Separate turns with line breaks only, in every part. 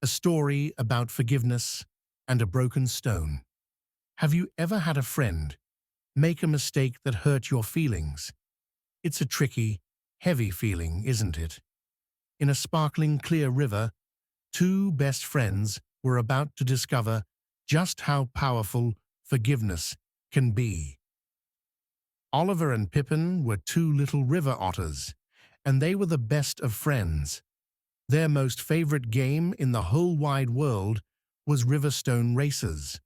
a story about forgiveness and a broken stone. Have you ever had a friend make a mistake that hurt your feelings? It's a tricky, heavy feeling, isn't it? In a sparkling clear river, two best friends were about to discover just how powerful forgiveness can be. Oliver and Pippin were two little river otters, and they were the best of friends. Their most favorite game in the whole wide world was river stone races.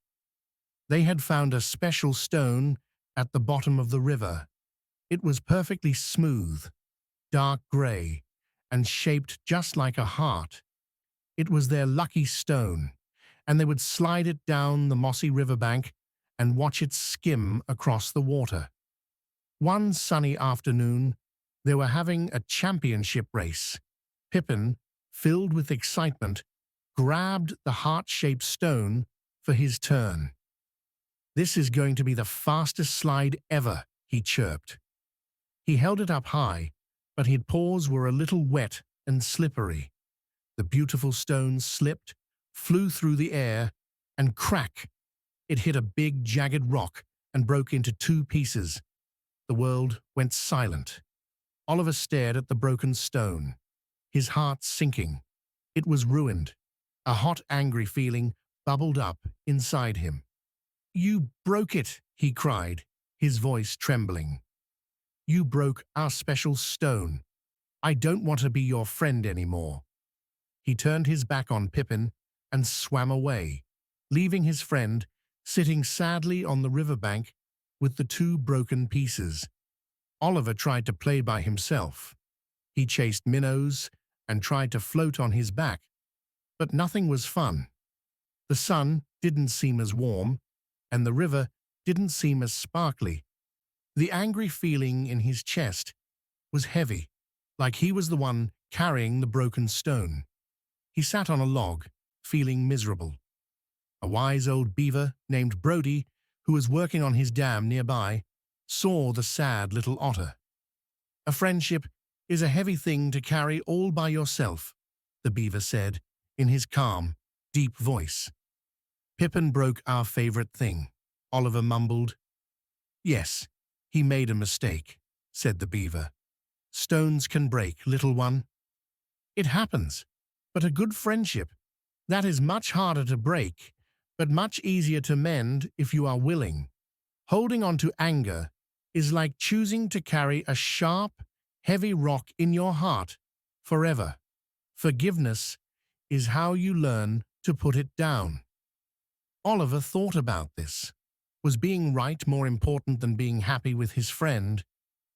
They had found a special stone at the bottom of the river. It was perfectly smooth, dark gray, and shaped just like a heart. It was their lucky stone, and they would slide it down the mossy riverbank and watch it skim across the water. One sunny afternoon, they were having a championship race. Pippin, filled with excitement, grabbed the heart-shaped stone for his turn. "This is going to be the fastest slide ever," he chirped. He held it up high, but his paws were a little wet and slippery. The beautiful stone slipped, flew through the air, and crack! It hit a big, jagged rock and broke into two pieces. The world went silent. Oliver stared at the broken stone, his heart sinking. It was ruined. A hot, angry feeling bubbled up inside him. "You broke it," he cried, his voice trembling. "You broke our special stone. I don't want to be your friend anymore." He turned his back on Pippin and swam away, leaving his friend sitting sadly on the riverbank with the two broken pieces. Oliver tried to play by himself. He chased minnows and tried to float on his back, but nothing was fun. The sun didn't seem as warm, and the river didn't seem as sparkly. The angry feeling in his chest was heavy, like he was the one carrying the broken stone. He sat on a log, feeling miserable. A wise old beaver named Brody, who was working on his dam nearby, saw the sad little otter. "A friendship is a heavy thing to carry all by yourself," the beaver said in his calm, deep voice. "Pippin broke our favorite thing," Oliver mumbled. "Yes, he made a mistake," said the beaver. "Stones can break, little one. It happens, but a good friendship, that is much harder to break, but much easier to mend if you are willing. Holding on to anger is like choosing to carry a sharp, heavy rock in your heart forever. Forgiveness is how you learn to put it down." Oliver thought about this. Was being right more important than being happy with his friend?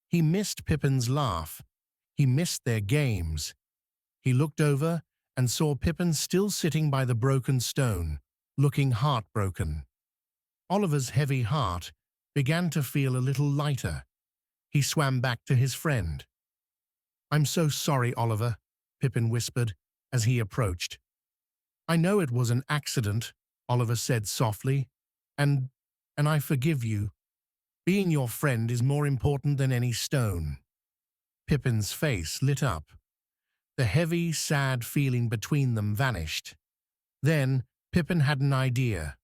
He missed Pippin's laugh. He missed their games. He looked over and saw Pippin still sitting by the broken stone, looking heartbroken. Oliver's heavy heart began to feel a little lighter. He swam back to his friend. "I'm so sorry, Oliver," Pippin whispered as he approached. "I know it was an accident," Oliver said softly, and I forgive you. Being your friend is more important than any stone." Pippin's face lit up. The heavy, sad feeling between them vanished. Then Pippin had an idea.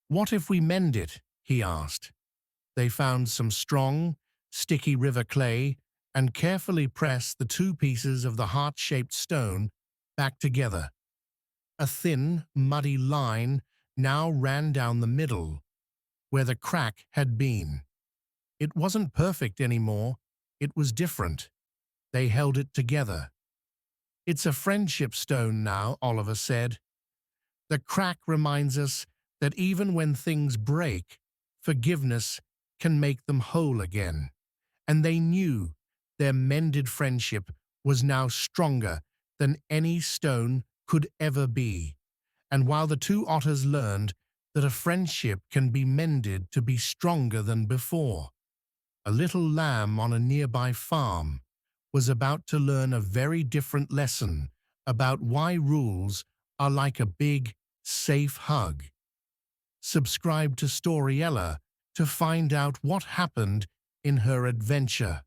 "What if we mend it?" he asked. They found some strong, sticky river clay and carefully pressed the two pieces of the heart-shaped stone back together. A thin, muddy line now ran down the middle, where the crack had been. It wasn't perfect anymore, it was different. They held it together. "It's a friendship stone now," Oliver said. "The crack reminds us that even when things break, forgiveness can make them whole again." And they knew their mended friendship was now stronger than any stone could ever be. And while the two otters learned that a friendship can be mended to be stronger than before, a little lamb on a nearby farm was about to learn a very different lesson about why rules are like a big, safe hug. Subscribe to Storiella to find out what happened in her adventure.